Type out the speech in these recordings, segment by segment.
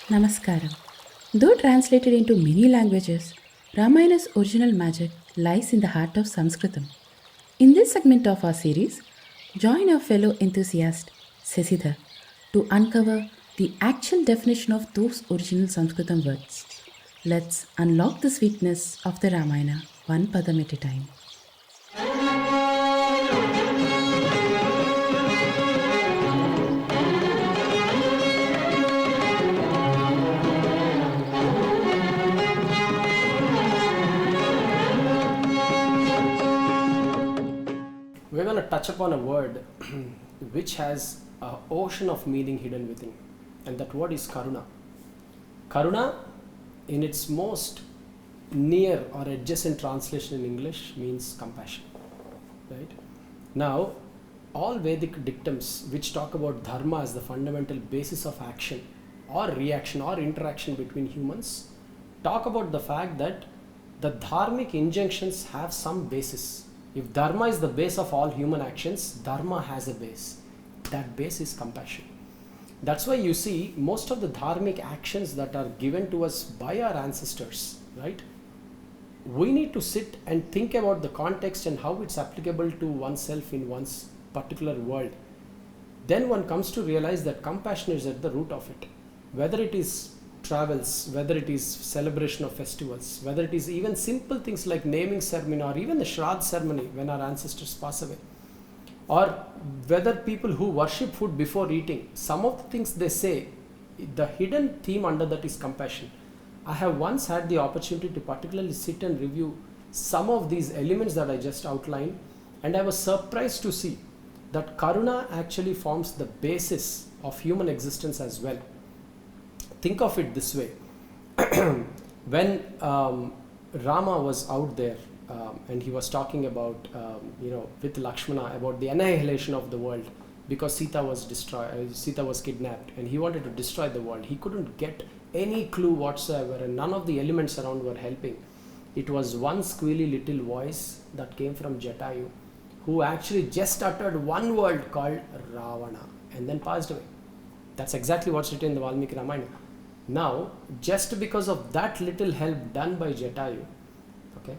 Namaskaram. Though translated into many languages, Ramayana's original magic lies in the heart of Sanskritam. In this segment of our series, join our fellow enthusiast, Sesidhar, to uncover the actual definition of those original Sanskritam words. Let's unlock the sweetness of the Ramayana one padam at a time. We're going to touch upon a word which has an ocean of meaning hidden within, and that word is Karuna. Karuna, in its most near or adjacent translation in English, means compassion. Right? Now, all Vedic dictums which talk about dharma as the fundamental basis of action or reaction or interaction between humans talk about the fact that the dharmic injunctions have some basis. If dharma is the base of all human actions, dharma has a base. That base is compassion. That's why you see most of the dharmic actions that are given to us by our ancestors, right? We need to sit and think about the context and how it's applicable to oneself in one's particular world. Then one comes to realize that compassion is at the root of it. Whether it is travels, whether it is celebration of festivals, whether it is even simple things like naming ceremony or even the Shraddh ceremony when our ancestors pass away, or whether people who worship food before eating, some of the things they say, the hidden theme under that is compassion. I have once had the opportunity to particularly sit and review some of these elements that I just outlined, and I was surprised to see that Karuna actually forms the basis of human existence as well. Think of it this way. When Rama was out there and he was talking about, with Lakshmana about the annihilation of the world because Sita was destroyed, Sita was kidnapped, and he wanted to destroy the world. He couldn't get any clue whatsoever, and none of the elements around were helping. It was one squealy little voice that came from Jatayu, who actually just uttered one word called Ravana and then passed away. That's exactly what's written in the Valmiki Ramayana. Now, just because of that little help done by Jatayu, okay,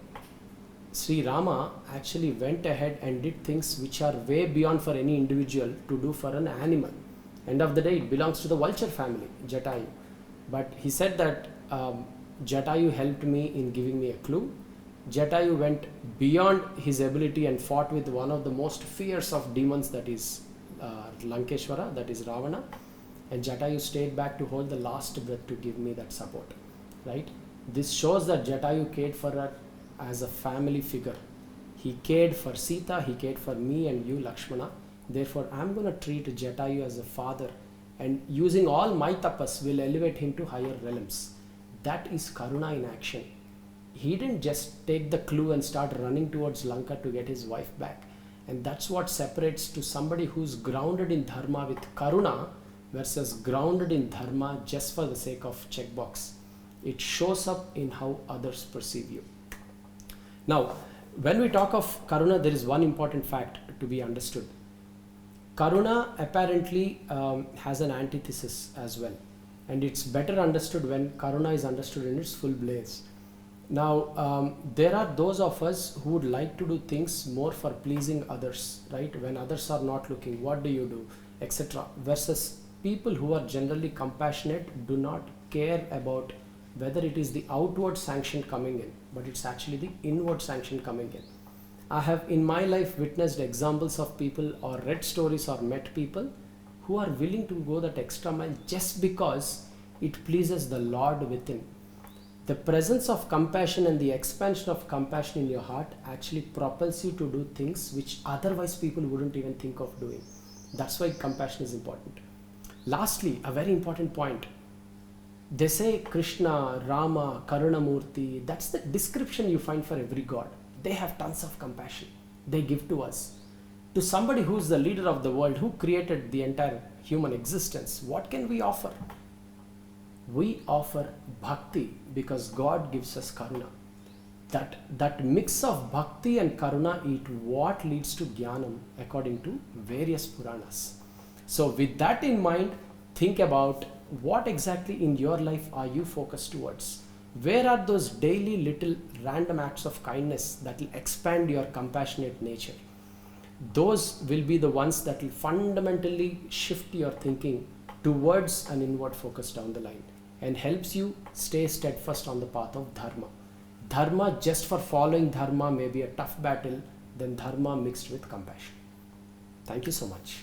Sri Rama actually went ahead and did things which are way beyond for any individual to do for an animal. End of the day, it belongs to the vulture family, Jatayu. But he said that Jatayu helped me in giving me a clue. Jatayu went beyond his ability and fought with one of the most fierce of demons, that is Lankeshwara, that is Ravana. And Jatayu stayed back to hold the last breath to give me that support, right? This shows that Jatayu cared for her as a family figure. He cared for Sita, he cared for me and you, Lakshmana. Therefore, I'm going to treat Jatayu as a father, and using all my tapas will elevate him to higher realms. That is Karuna in action. He didn't just take the clue and start running towards Lanka to get his wife back. And that's what separates to somebody who's grounded in dharma with Karuna versus grounded in dharma just for the sake of checkbox. It shows up in how others perceive you. Now, when we talk of Karuna, there is one important fact to be understood. Karuna apparently has an antithesis as well, and it's better understood when Karuna is understood in its full blaze. Now, there are those of us who would like to do things more for pleasing others, right? When others are not looking, what do, etc. Versus people who are generally compassionate do not care about whether it is the outward sanction coming in, but it's actually the inward sanction coming in. I have in my life witnessed examples of people or read stories or met people who are willing to go that extra mile just because it pleases the Lord within. The presence of compassion and the expansion of compassion in your heart actually propels you to do things which otherwise people wouldn't even think of doing. That's why compassion is important. Lastly, a very important point. They say Krishna, Rama, Karunamurti, that's the description you find for every god. They have tons of compassion. They give to us. To somebody who is the leader of the world, who created the entire human existence, what can we offer? We offer bhakti because God gives us karuna. That mix of bhakti and karuna is what leads to jnanam according to various Puranas. So with that in mind, think about what exactly in your life are you focused towards? Where are those daily little random acts of kindness that will expand your compassionate nature? Those will be the ones that will fundamentally shift your thinking towards an inward focus down the line and helps you stay steadfast on the path of dharma. Dharma, just for following dharma, may be a tough battle than dharma mixed with compassion. Thank you so much.